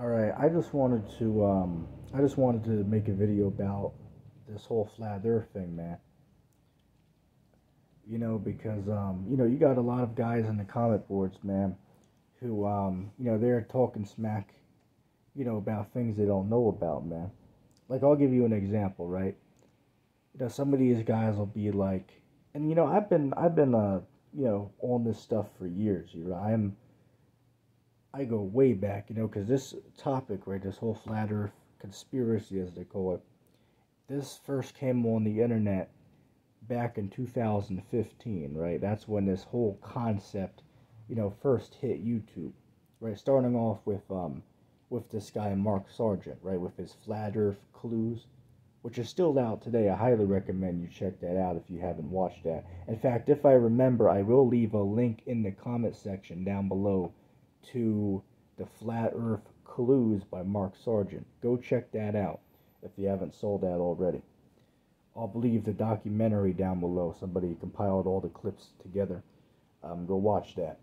All right, I just wanted to make a video about this whole flat Earth thing, man. Because you got a lot of guys in the comment boards, man, who they're talking smack, about things they don't know about, man. Like I'll give you an example, right? Some of these guys will be like, and I've been on this stuff for years. I go way back, because this topic, right, this whole flat Earth conspiracy, as they call it, this first came on the internet back in 2015, right? That's when this whole concept, first hit YouTube, right? Starting off with this guy Mark Sargent, right, with his flat Earth clues, which is still out today. I highly recommend you check that out if you haven't watched that. In fact, if I remember, I will leave a link in the comment section down below to the Flat Earth Clues by Mark Sargent. Go check that out if you haven't saw that already. I'll leave the documentary down below. Somebody compiled all the clips together. Go watch that.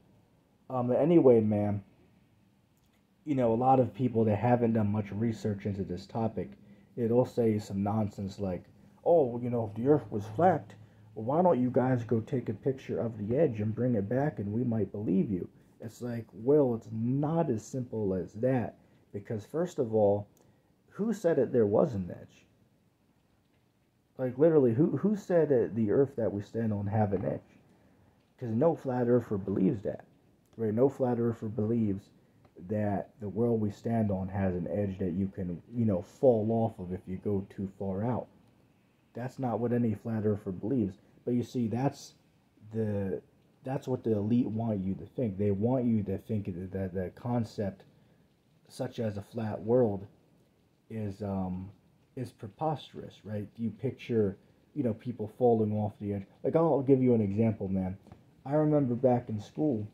Anyway, man, a lot of people that haven't done much research into this topic, it'll say some nonsense like, oh, if the Earth was flat, well, why don't you guys go take a picture of the edge and bring it back and we might believe you? It's like, well, it's not as simple as that. Because first of all, who said that there was an edge? Like literally, who said that the Earth that we stand on have an edge? Because no flat earther believes that. Right? No flat earther believes that the world we stand on has an edge that you can, fall off of if you go too far out. That's not what any flat earther believes. But you see, that's what the elite want you to think. They want you to think that the concept, such as a flat world, is preposterous, right? You picture, people falling off the edge. Like I'll give you an example, man. I remember back in school,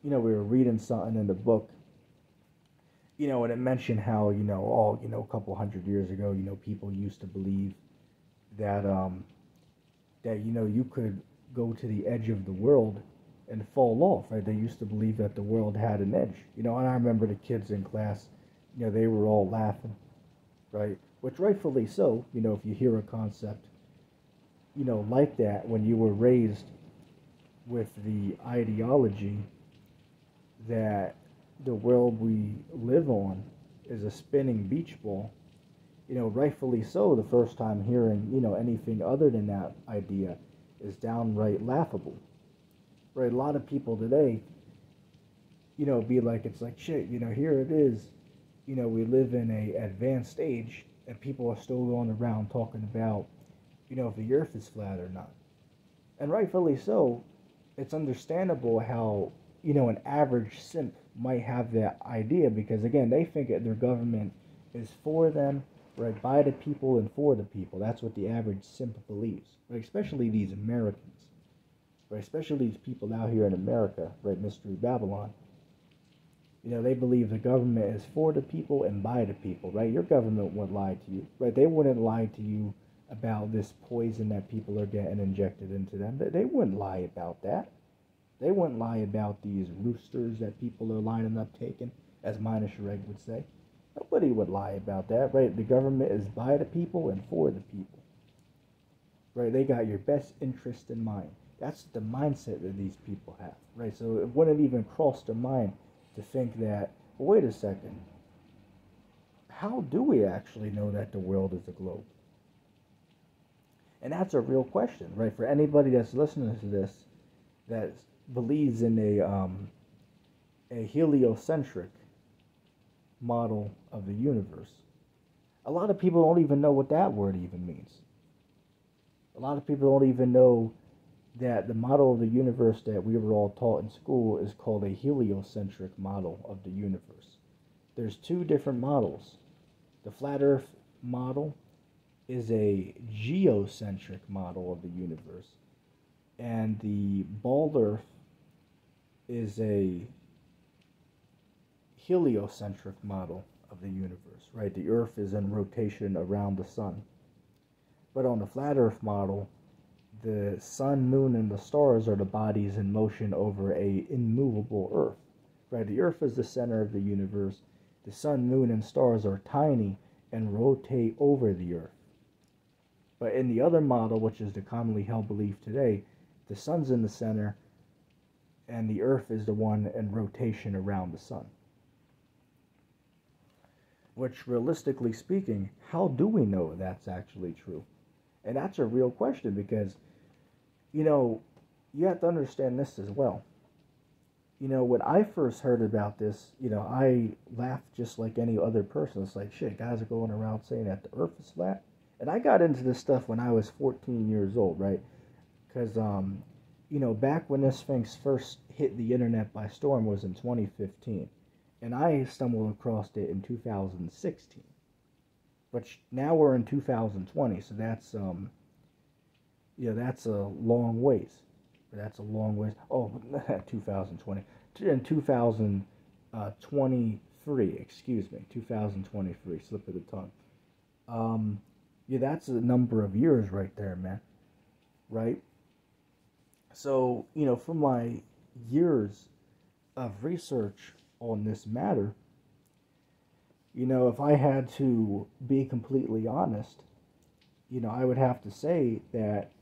we were reading something in the book, and it mentioned how, a couple hundred years ago, people used to believe that you could go to the edge of the world and fall off, right? They used to believe that the world had an edge, and I remember the kids in class, they were all laughing, right? Which rightfully so, if you hear a concept, like that, when you were raised with the ideology that the world we live on is a spinning beach ball, rightfully so, the first time hearing, anything other than that idea is downright laughable, right? A lot of people today, be like, it's like, shit, here it is, we live in a advanced age, and people are still going around talking about, if the earth is flat or not. And rightfully so, it's understandable how, an average simp might have that idea, because again, they think that their government is for them, right, by the people and for the people. That's what the average simp believes, right? Especially these Americans, right? Especially these people out here in America, right? Mystery Babylon. They believe the government is for the people and by the people, right? Your government wouldn't lie to you, right? They wouldn't lie to you about this poison that people are getting injected into them. They wouldn't lie about that. They wouldn't lie about these roosters that people are lining up taking, as Mina Shrek would say. Nobody would lie about that, right? The government is by the people and for the people, right? They got your best interest in mind. That's the mindset that these people have, right? So it wouldn't even cross their mind to think that, well, wait a second, how do we actually know that the world is a globe? And that's a real question, right? For anybody that's listening to this that believes in a heliocentric model of the universe. A lot of people don't even know what that word even means. A lot of people don't even know that the model of the universe that we were all taught in school is called a heliocentric model of the universe. There's two different models. The flat earth model is a geocentric model of the universe, and the bald earth is a heliocentric model of the universe, right? The earth is in rotation around the sun. But on the flat earth model, the sun, moon, and the stars are the bodies in motion over a immovable earth, right? The earth is the center of the universe. The sun, moon, and stars are tiny and rotate over the Earth. But in the other model, which is the commonly held belief today, the sun's in the center and the Earth is the one in rotation around the sun. Which, realistically speaking, how do we know that's actually true? And that's a real question because, you have to understand this as well. When I first heard about this, I laughed just like any other person. It's like, shit, guys are going around saying that the Earth is flat. And I got into this stuff when I was 14 years old, right? Because, back when this thing first hit the internet by storm was in 2015. And I stumbled across it in 2016. But now we're in 2020, so that's, that's a long ways. That's a long ways. Oh, 2020. In 2023, excuse me, 2023, slip of the tongue. That's a number of years right there, man. Right? So, from my years of research on this matter, if I had to be completely honest, I would have to say that,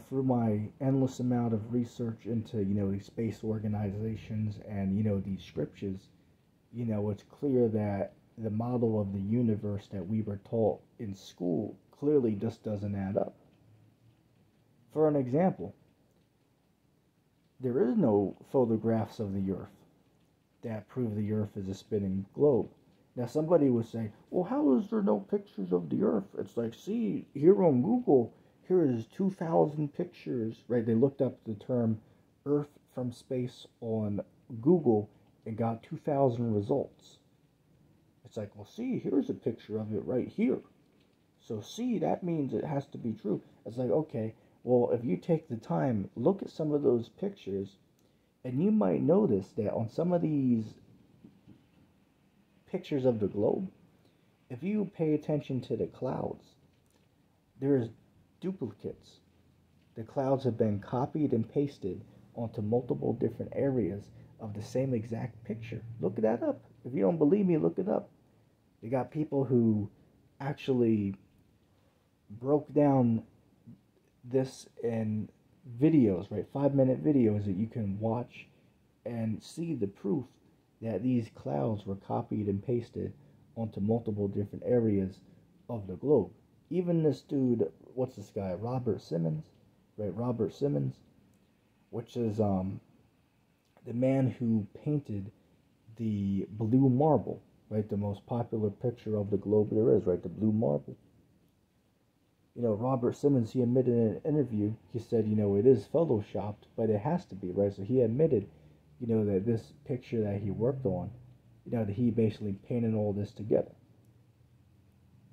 through my endless amount of research into, these space organizations and, these scriptures, it's clear that the model of the universe that we were taught in school clearly just doesn't add up. For an example, there is no photographs of the Earth that prove the Earth is a spinning globe. Now somebody would say, well, how is there no pictures of the Earth? It's like, see, here on Google, here is 2,000 pictures, right? They looked up the term Earth from space on Google and got 2,000 results. It's like, well, see, here's a picture of it right here. So see, that means it has to be true. It's like, okay, well, if you take the time, look at some of those pictures, and you might notice that on some of these pictures of the globe, if you pay attention to the clouds, there's duplicates. The clouds have been copied and pasted onto multiple different areas of the same exact picture. Look that up. If you don't believe me, look it up. You got people who actually broke down this in videos, right? 5-minute videos that you can watch and see the proof that these clouds were copied and pasted onto multiple different areas of the globe. Even this dude, what's this guy? Robert Simmons, right? Robert Simmons, which is the man who painted the blue marble, right? The most popular picture of the globe there is, right? The blue marble. Robert Simmons, he admitted in an interview, he said, it is photoshopped, but it has to be, right? So he admitted, that this picture that he worked on, that he basically painted all this together.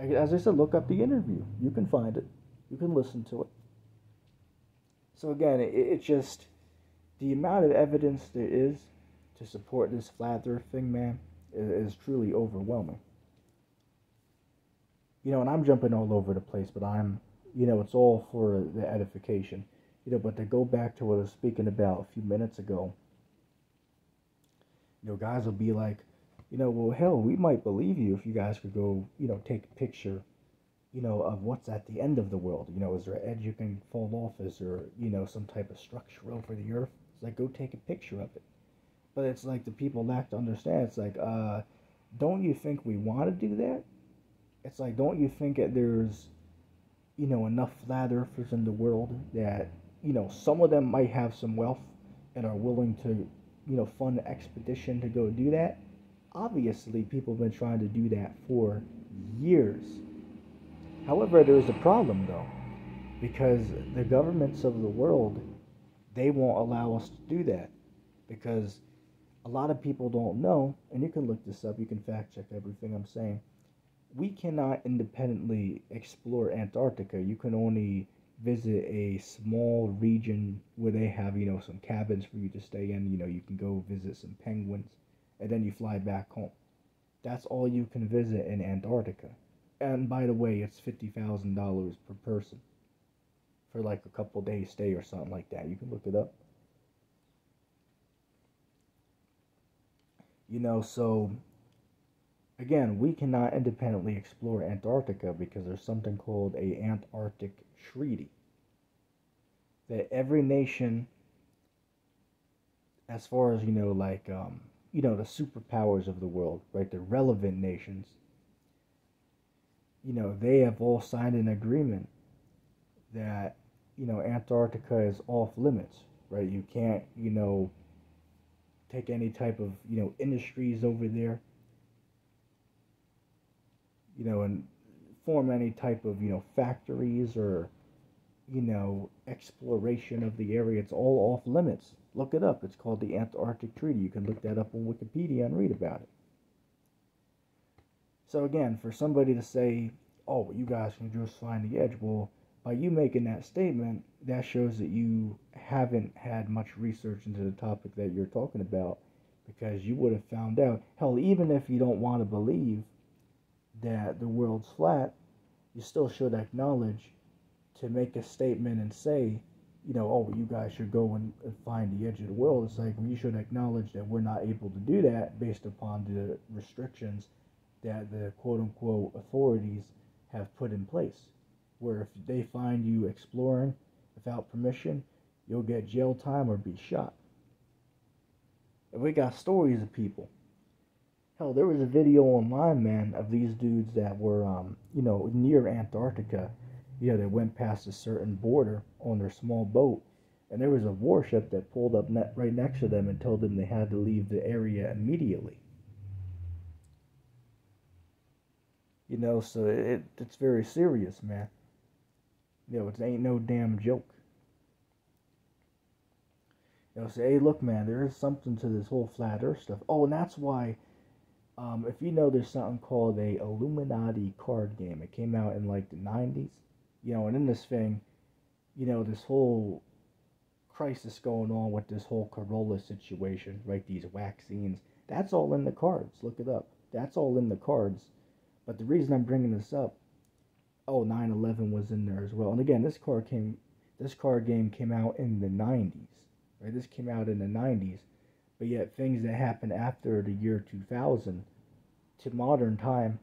As I said, look up the interview. You can find it. You can listen to it. So again, it's just the amount of evidence there is to support this flat earth thing, man, is truly overwhelming. And I'm jumping all over the place, but I'm, it's all for the edification. But to go back to what I was speaking about a few minutes ago, guys will be like, well, hell, we might believe you if you guys could go, take a picture, of what's at the end of the world. Is there an edge you can fall off? Is there, some type of structure over the earth? It's like, go take a picture of it. But it's like the people lack to understand. It's like, don't you think we want to do that? It's like, don't you think that there's, enough flat earthers in the world that, some of them might have some wealth and are willing to, fund an expedition to go do that? Obviously, people have been trying to do that for years. However, there's a problem, though, because the governments of the world, they won't allow us to do that, because a lot of people don't know, and you can look this up, you can fact check everything I'm saying. We cannot independently explore Antarctica. You can only visit a small region where they have, some cabins for you to stay in. You can go visit some penguins, and then you fly back home. That's all you can visit in Antarctica. And by the way, it's $50,000 per person for like a couple days stay or something like that. You can look it up. So Again, we cannot independently explore Antarctica because there's something called a Antarctic Treaty that every nation, as far as the superpowers of the world, right, the relevant nations, they have all signed an agreement that Antarctica is off limits, right? You can't take any type of industries over there, and form any type of factories or exploration of the area. It's all off limits. Look it up. It's called the Antarctic Treaty. You can look that up on Wikipedia and read about it. So again, for somebody to say, "Oh, well, you guys can just find the edge," well, by you making that statement, that shows that you haven't had much research into the topic that you're talking about, because you would have found out. Hell, even if you don't want to believe that the world's flat, you still should acknowledge to make a statement and say, "Oh, you guys should go and find the edge of the world." It's like we should acknowledge that we're not able to do that based upon the restrictions that the quote-unquote authorities have put in place, where if they find you exploring without permission, you'll get jail time or be shot. And we got stories of people. Hell, there was a video online, man, of these dudes that were, near Antarctica. They went past a certain border on their small boat, and there was a warship that pulled up right next to them and told them they had to leave the area immediately. So it's very serious, man. It ain't no damn joke. Say, hey, look, man, there is something to this whole flat Earth stuff. Oh, and that's why, if there's something called a Illuminati card game. It came out in like the 90s. And in this thing, this whole crisis going on with this whole Corolla situation, right? These vaccines, that's all in the cards. Look it up. That's all in the cards. But the reason I'm bringing this up, 9/11 was in there as well. And again, this card game came out in the 90s, right? This came out in the 90s, but yet things that happened after the year 2000 to modern time,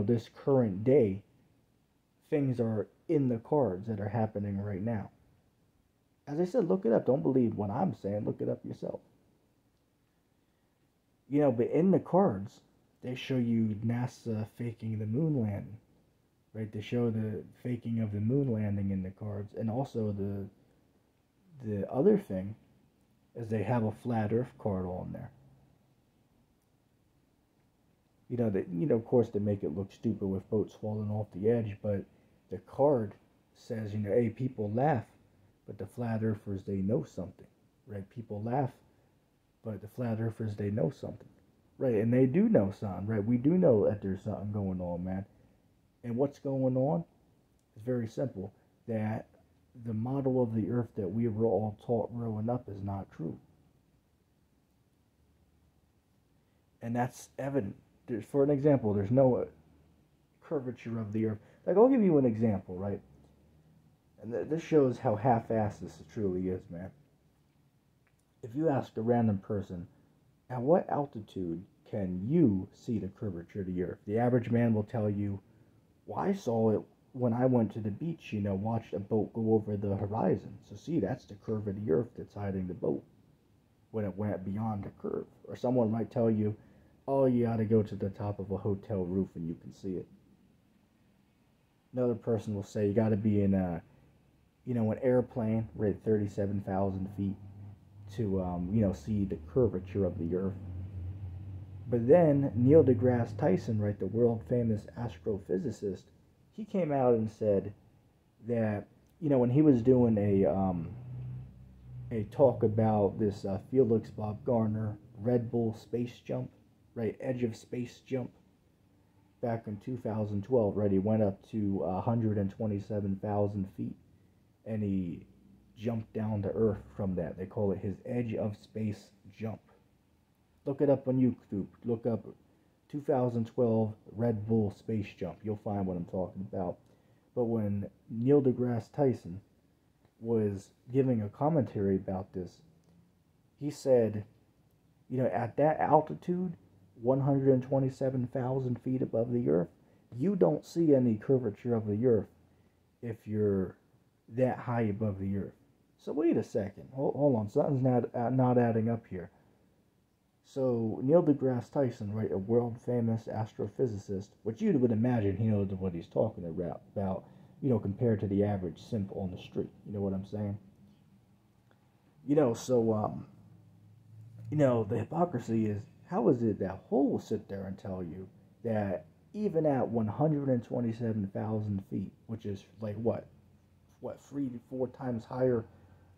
this current day, things are in the cards that are happening right now. As I said, look it up. Don't believe what I'm saying. Look it up yourself. But in the cards, they show you NASA faking the moon landing, right? They show the faking of the moon landing in the cards, and also the other thing is they have a flat Earth card on there. Of course, they make it look stupid with boats falling off the edge, but the card says, hey, people laugh, but the flat earthers, they know something, right? People laugh, but the flat earthers, they know something, right? And they do know something, right? We do know that there's something going on, man. And what's going on is very simple, that the model of the earth that we were all taught growing up is not true. And that's evident. For an example, there's no curvature of the earth. Like, I'll give you an example, right? And this shows how half-assed this truly is, man. If you ask a random person, at what altitude can you see the curvature of the earth? The average man will tell you, well, I saw it when I went to the beach, watched a boat go over the horizon. So see, that's the curve of the earth that's hiding the boat when it went beyond the curve. Or someone might tell you, oh, you got to go to the top of a hotel roof and you can see it. Another person will say you got to be in an airplane, right, 37,000 feet to, see the curvature of the earth. But then Neil deGrasse Tyson, right, the world famous astrophysicist, he came out and said that, when he was doing a talk about this Felix Baumgartner Red Bull space jump, right, edge of space jump, back in 2012, right, he went up to 127,000 feet, and he jumped down to Earth from that. They call it his edge of space jump. Look it up on YouTube. Look up 2012 Red Bull space jump. You'll find what I'm talking about. But when Neil deGrasse Tyson was giving a commentary about this, he said, at that altitude, 127,000 feet above the earth, you don't see any curvature of the earth if you're that high above the earth. So wait a second. Hold on. Something's not adding up here. So Neil deGrasse Tyson, right, a world famous astrophysicist, which you would imagine he knows what he's talking about, compared to the average simp on the street. You know what I'm saying? The hypocrisy is, how is it that Hull will sit there and tell you that even at 127,000 feet, which is like what 3 to 4 times higher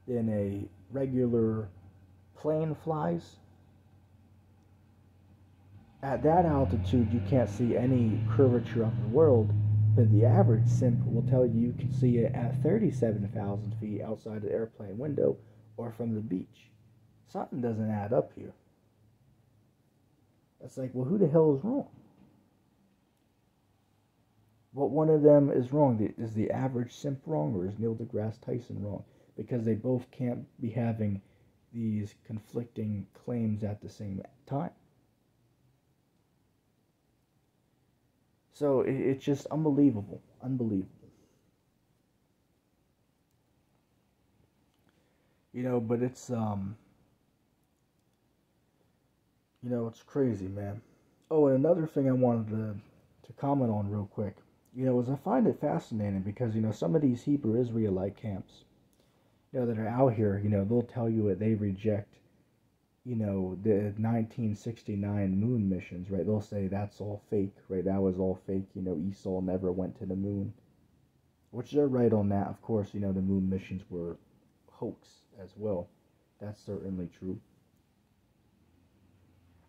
than a regular plane flies, at that altitude you can't see any curvature of the world, but the average simp will tell you can see it at 37,000 feet outside the airplane window or from the beach. Something doesn't add up here. It's like, well, who the hell is wrong? What one of them is wrong? Is the average simp wrong, or is Neil deGrasse Tyson wrong? Because they both can't be having these conflicting claims at the same time. So it's just unbelievable. But it's it's crazy, man. Oh, and another thing I wanted to comment on real quick, is I find it fascinating because, some of these Hebrew Israelite camps, that are out here, they'll tell you that they reject, the 1969 moon missions, right? They'll say that's all fake, right? That was all fake. Esau never went to the moon, which they're right on that. Of course, the moon missions were hoax as well. That's certainly true.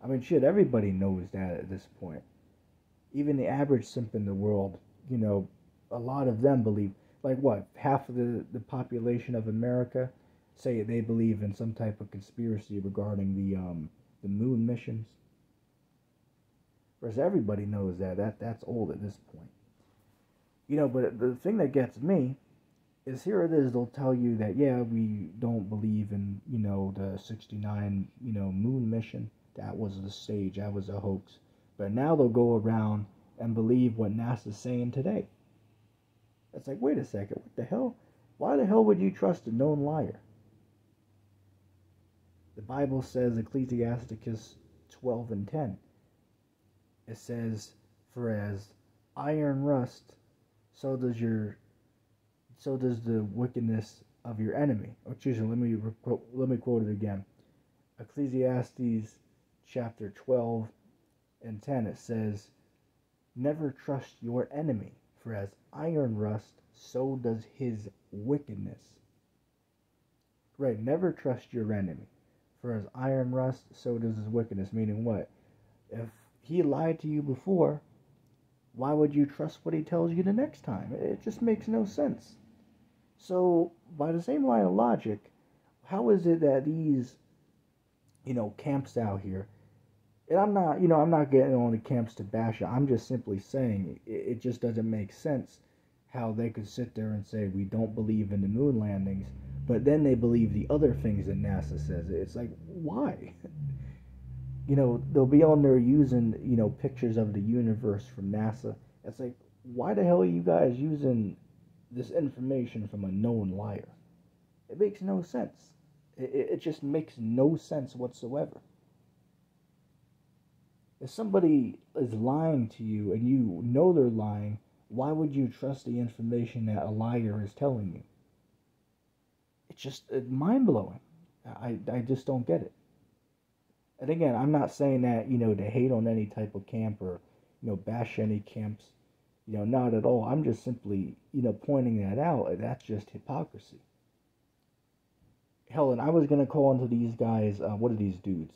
I mean, shit, everybody knows that at this point. Even the average simp in the world, a lot of them believe, like what, half of the population of America say they believe in some type of conspiracy regarding the moon missions. Whereas everybody knows that's old at this point. But the thing that gets me is, here it is, they'll tell you that, yeah, we don't believe in, the 69, moon mission. That was a stage, that was a hoax. But now they'll go around and believe what NASA's saying today. It's like, wait a second, what the hell? Why the hell would you trust a known liar? The Bible says, Ecclesiasticus 12:10, it says, for as iron rust, so does the wickedness of your enemy. Oh, excuse me, let me quote it again. Ecclesiastes chapter 12:10, it says, never trust your enemy, for as iron rust, so does his wickedness. Right, never trust your enemy, for as iron rust, so does his wickedness. Meaning what? If he lied to you before, why would you trust what he tells you the next time? It just makes no sense. So, by the same line of logic, how is it that these, camps out here, and I'm not getting on the camps to bash it, I'm just simply saying it just doesn't make sense how they could sit there and say we don't believe in the moon landings, but then they believe the other things that NASA says. It's like, why? They'll be on there using, pictures of the universe from NASA. It's like, why the hell are you guys using this information from a known liar? It makes no sense. It just makes no sense whatsoever. If somebody is lying to you and you know they're lying, why would you trust the information that a liar is telling you? It's just mind-blowing. I just don't get it. And again, I'm not saying that, to hate on any type of camp or, bash any camps. Not at all. I'm just simply, pointing that out. That's just hypocrisy. Hell, and I was going to call into these guys, what are these dudes?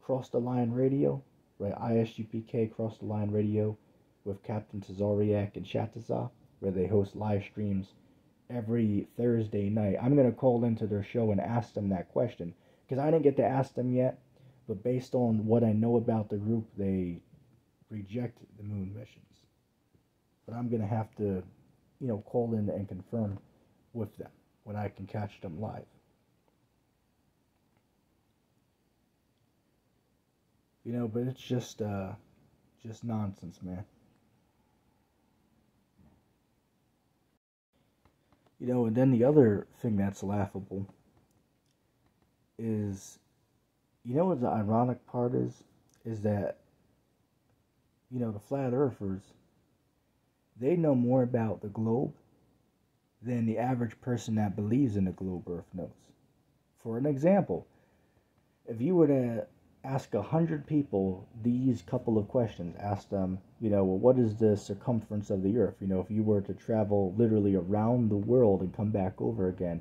Cross the Line Radio, right? ISUPK Cross the Line Radio with Captain Tazariak and Shataza, where they host live streams every Thursday night. I'm going to call into their show and ask them that question, because I didn't get to ask them yet, but based on what I know about the group, they reject the moon missions. But I'm going to have to, call in and confirm with them when I can catch them live. But it's just nonsense, man. And then the other thing that's laughable is, what the ironic part is that, the flat earthers, they know more about the globe than the average person that believes in the globe earth knows. For an example, if you were to ask 100 people these couple of questions, ask them, well, what is the circumference of the earth? If you were to travel literally around the world and come back over again,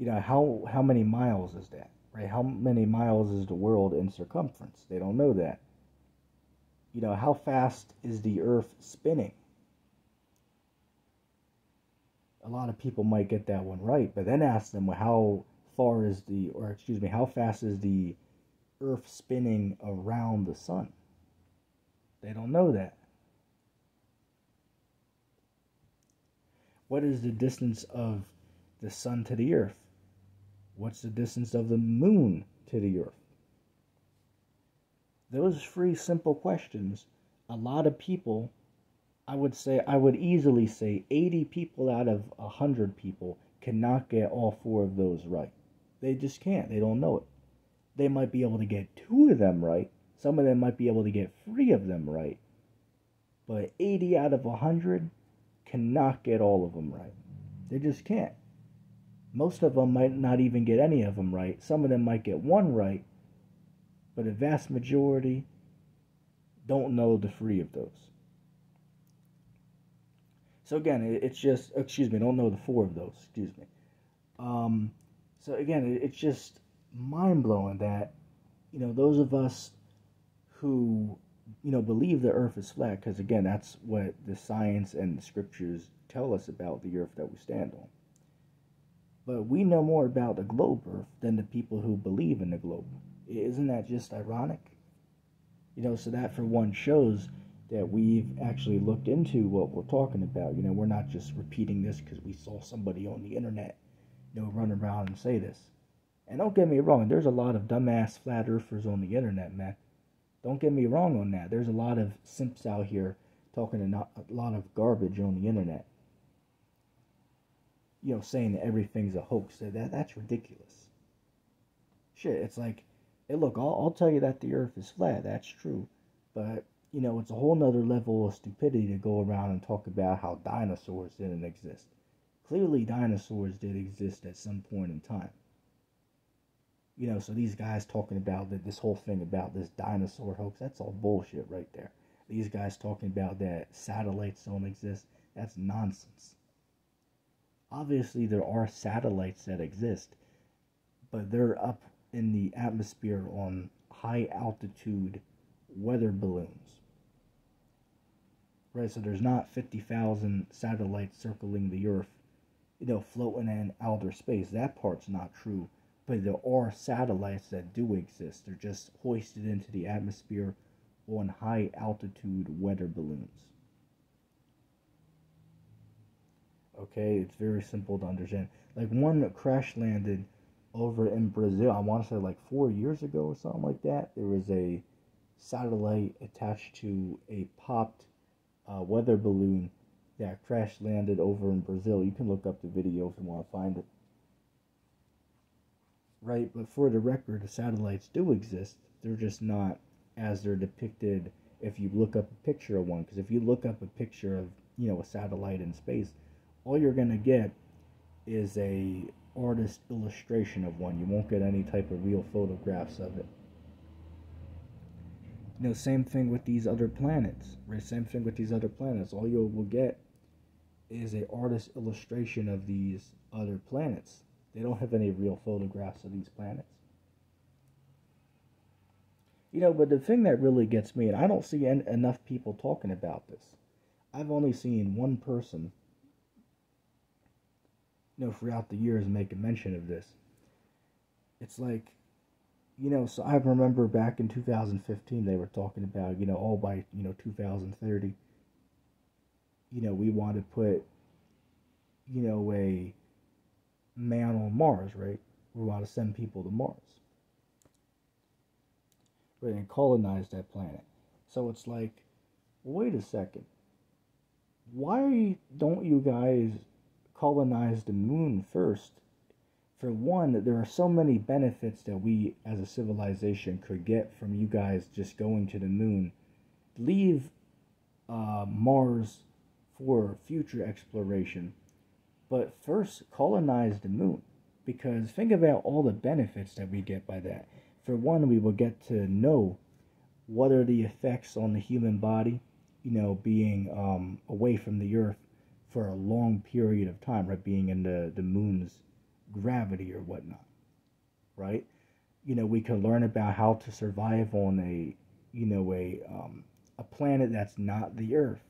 how many miles is that, right? How many miles is the world in circumference? They don't know that. How fast is the earth spinning? A lot of people might get that one right, but then ask them, well, how fast is the earth spinning around the sun? They don't know that. What is the distance of the sun to the earth? What's the distance of the moon to the earth? Those three simple questions, a lot of people, I would easily say 80 people out of 100 people cannot get all four of those right. They just can't. They don't know it. They might be able to get two of them right. Some of them might be able to get three of them right. But 80 out of 100 cannot get all of them right. They just can't. Most of them might not even get any of them right. Some of them might get one right. But a vast majority don't know the three of those. So again, it's just, don't know the four of those, So again, it's just mind-blowing that, those of us who, believe the earth is flat, because again, that's what the science and the scriptures tell us about the earth that we stand on. But we know more about the globe earth than the people who believe in the globe. Isn't that just ironic? So that for one shows that we've actually looked into what we're talking about. We're not just repeating this because we saw somebody on the internet, run around and say this. And don't get me wrong, there's a lot of dumbass flat earthers on the internet, man. Don't get me wrong on that. There's a lot of simps out here talking a lot of garbage on the internet. Saying that everything's a hoax. That's ridiculous. Shit, it's like, hey, look, I'll tell you that the earth is flat. That's true. But, it's a whole nother level of stupidity to go around and talk about how dinosaurs didn't exist. Clearly, dinosaurs did exist at some point in time. So these guys talking about this whole thing about this dinosaur hoax, that's all bullshit right there. These guys talking about that satellites don't exist, that's nonsense. Obviously, there are satellites that exist, but they're up in the atmosphere on high altitude weather balloons. Right, so there's not 50,000 satellites circling the earth, floating in outer space. That part's not true, but there are satellites that do exist. They're just hoisted into the atmosphere on high altitude weather balloons. Okay, it's very simple to understand. Like one crash landed over in Brazil, I want to say like 4 years ago or something like that. There was a satellite attached to a popped weather balloon that crash landed over in Brazil. You can look up the video if you want to find it. Right, but for the record, the satellites do exist. They're just not as they're depicted if you look up a picture of one. Because if you look up a picture of, a satellite in space, all you're going to get is a artist illustration of one. You won't get any type of real photographs of it. Same thing with these other planets, right? Same thing with these other planets. All you will get is an artist illustration of these other planets. They don't have any real photographs of these planets. But the thing that really gets me, and I don't see enough people talking about this. I've only seen one person, throughout the years making mention of this. It's like, so I remember back in 2015, they were talking about, all by, 2030, we want to put, a man on Mars, right? We want to send people to Mars. right, and colonize that planet. So it's like, wait a second, why don't you guys colonize the moon first? For one, there are so many benefits that we as a civilization could get from you guys just going to the moon. Leave Mars for future exploration, but first colonize the moon. Because think about all the benefits that we get by that. For one, we will get to know what are the effects on the human body, being away from the Earth for a long period of time, right? Being in the moon's gravity or whatnot, right? We can learn about how to survive on a planet that's not the Earth.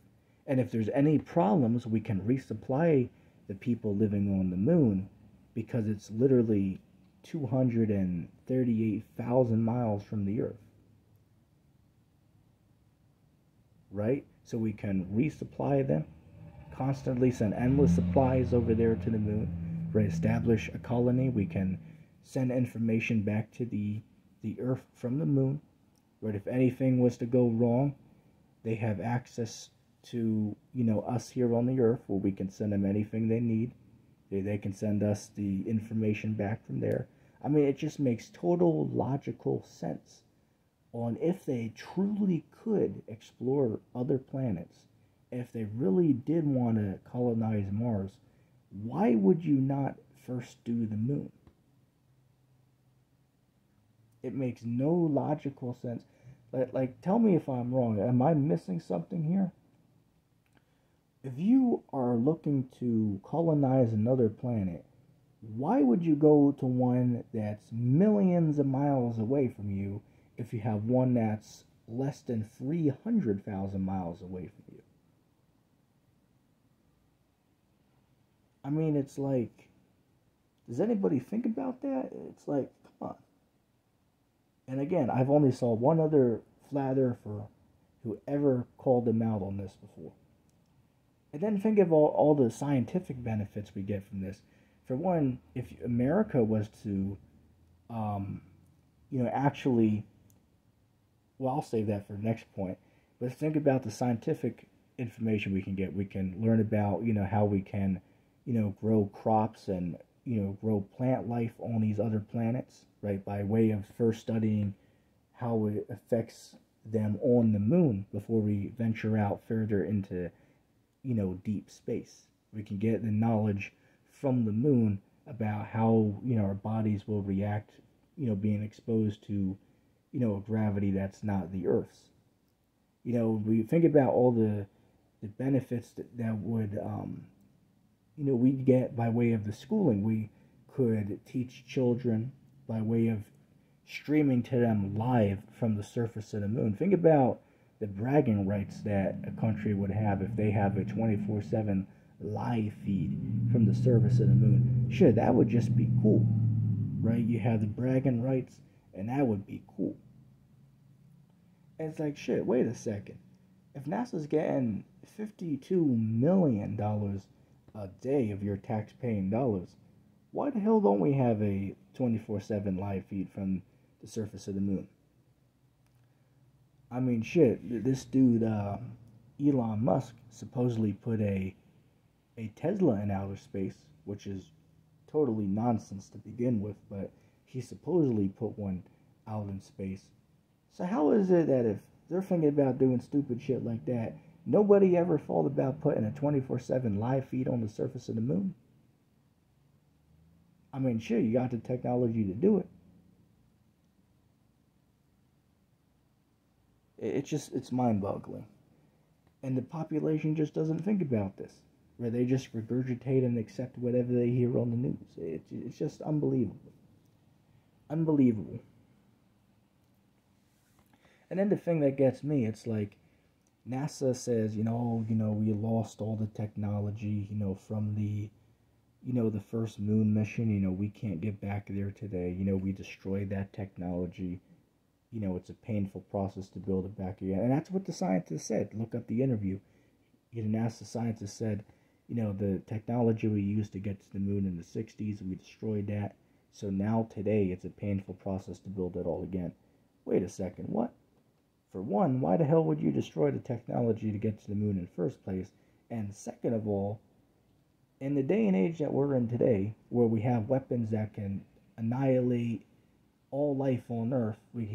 And if there's any problems, we can resupply the people living on the moon because it's literally 238,000 miles from the Earth, right? So we can resupply them, constantly send endless supplies over there to the moon, right? Establish a colony. We can send information back to the Earth from the moon, right? If anything was to go wrong, they have access to us here on the Earth, where we can send them anything they need. They can send us the information back from there. I mean, it just makes total logical sense on if they truly could explore other planets. If they really did want to colonize Mars, why would you not first do the moon? It makes no logical sense. Like, tell me if I'm wrong. Am I missing something here? If you are looking to colonize another planet, why would you go to one that's millions of miles away from you if you have one that's less than 300,000 miles away from you? I mean, it's like, does anybody think about that? It's like, come on. And again, I've only saw one other flat earther who ever called them out on this before. And then think of all the scientific benefits we get from this. For one, if America was to, actually, well, I'll save that for the next point. But think about the scientific information we can get. We can learn about, how we can, grow crops and, grow plant life on these other planets, right? By way of first studying how it affects them on the moon before we venture out further into, deep space. We can get the knowledge from the moon about how, our bodies will react, being exposed to, a gravity that's not the Earth's. We think about all the benefits that would, we'd get by way of the schooling. We could teach children by way of streaming to them live from the surface of the moon. Think about the bragging rights that a country would have if they have a 24/7 live feed from the surface of the moon. Sure, that would just be cool, right? You have the bragging rights, and that would be cool. And it's like, shit, wait a second. If NASA's getting $52 million a day of your tax-paying dollars, why the hell don't we have a 24/7 live feed from the surface of the moon? I mean, shit, this dude, Elon Musk, supposedly put a Tesla in outer space, which is totally nonsense to begin with, but he supposedly put one out in space. So how is it that if they're thinking about doing stupid shit like that, nobody ever thought about putting a 24/7 live feed on the surface of the moon? I mean, sure, you got the technology to do it. It's mind-boggling. And the population just doesn't think about this, where they just regurgitate and accept whatever they hear on the news. It's just unbelievable. Unbelievable. And then the thing that gets me, it's like NASA says, we lost all the technology, from the first moon mission. We can't get back there today. We destroyed that technology. It's a painful process to build it back again. And that's what the scientist said. Look up the interview. NASA scientist said, the technology we used to get to the moon in the 60s, we destroyed that. So now today it's a painful process to build it all again. wait a second, what? For one, why the hell would you destroy the technology to get to the moon in the first place? And second of all, in the day and age that we're in today, where we have weapons that can annihilate all life on Earth, we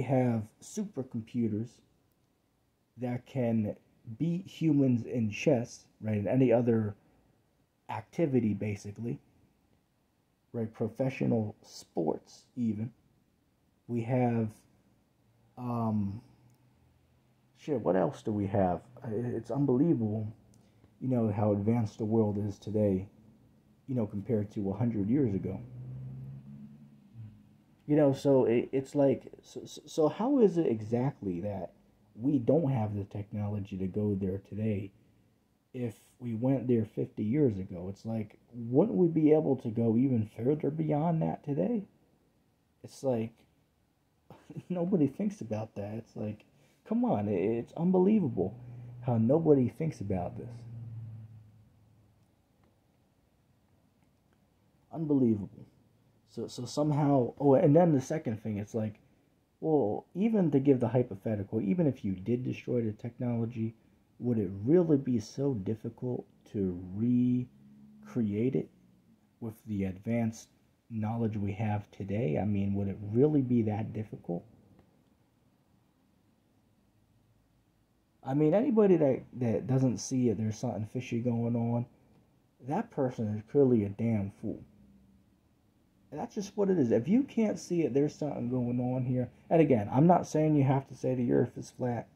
have supercomputers that can beat humans in chess, right, and any other activity, basically, right, professional sports, even. We have, shit, what else do we have? It's unbelievable, how advanced the world is today, compared to 100 years ago. So it's like, so how is it exactly that we don't have the technology to go there today if we went there 50 years ago? It's like, wouldn't we be able to go even further beyond that today? It's like, nobody thinks about that. It's like, come on, it's unbelievable how nobody thinks about this. Unbelievable. So somehow, oh, and then the second thing, it's like, well, even to give the hypothetical, even if you did destroy the technology, would it really be so difficult to recreate it with the advanced knowledge we have today? I mean, would it really be that difficult? I mean, anybody that doesn't see it, there's something fishy going on, that person is clearly a damn fool. And that's just what it is. If you can't see it, there's something going on here. And again, I'm not saying you have to say the earth is flat.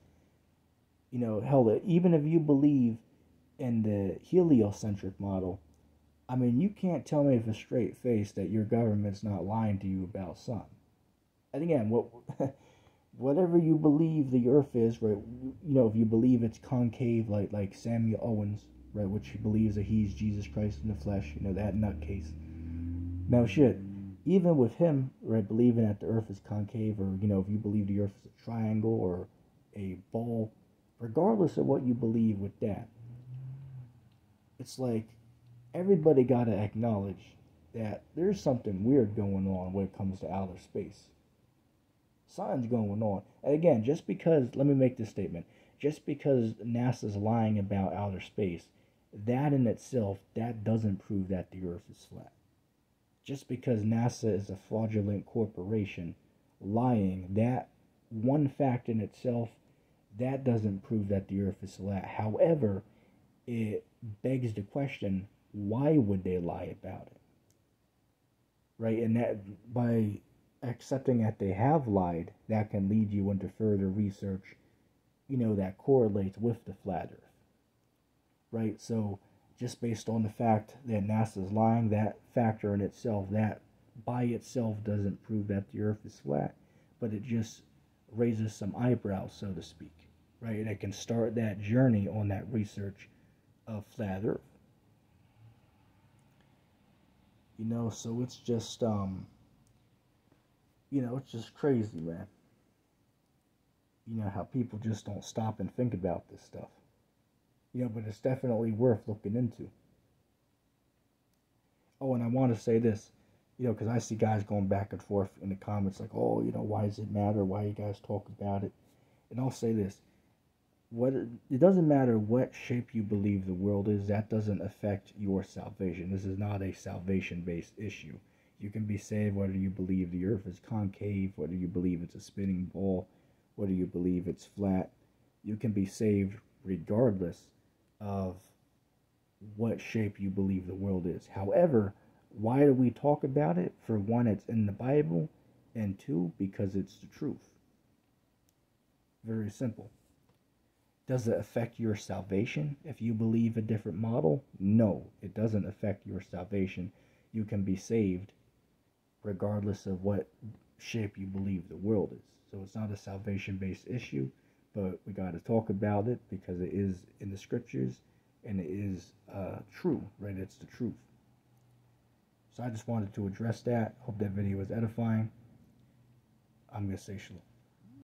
Hell, even if you believe in the heliocentric model, I mean, you can't tell me with a straight face that your government's not lying to you about something. And again, whatever you believe the earth is, right, if you believe it's concave, like Samuel Owens, right, which he believes that he's Jesus Christ in the flesh, that nutcase. Now, shit, even with him, right, believing that the earth is concave, or, if you believe the earth is a triangle or a ball, regardless of what you believe with that, it's like everybody got to acknowledge that there's something weird going on when it comes to outer space. Something's going on. And again, let me make this statement, just because NASA's lying about outer space, that in itself, that doesn't prove that the earth is flat. Just because NASA is a fraudulent corporation lying, that one fact in itself, that doesn't prove that the earth is flat. However, it begs the question, why would they lie about it? Right? And that, by accepting that they have lied, that can lead you into further research, that correlates with the flat earth. Right? So, just based on the fact that NASA's lying, that factor in itself, that by itself doesn't prove that the earth is flat, but it just raises some eyebrows, so to speak, right? And it can start that journey on that research of flat earth. So it's just, it's just crazy, man. How people just don't stop and think about this stuff. But it's definitely worth looking into. Oh, and I want to say this, because I see guys going back and forth in the comments like, oh, why does it matter? Why you guys talk about it? And I'll say this, it doesn't matter what shape you believe the world is, that doesn't affect your salvation. This is not a salvation-based issue. You can be saved whether you believe the earth is concave, whether you believe it's a spinning ball, whether you believe it's flat. You can be saved regardless of what shape you believe the world is. However, why do we talk about it? For one, it's in the Bible, and two, because it's the truth. Very simple. Does it affect your salvation if you believe a different model? No, it doesn't affect your salvation. You can be saved regardless of what shape you believe the world is. So it's not a salvation-based issue, but we got to talk about it because it is in the scriptures and it is true, right? It's the truth. So I just wanted to address that. Hope that video was edifying. I'm going to say shalom.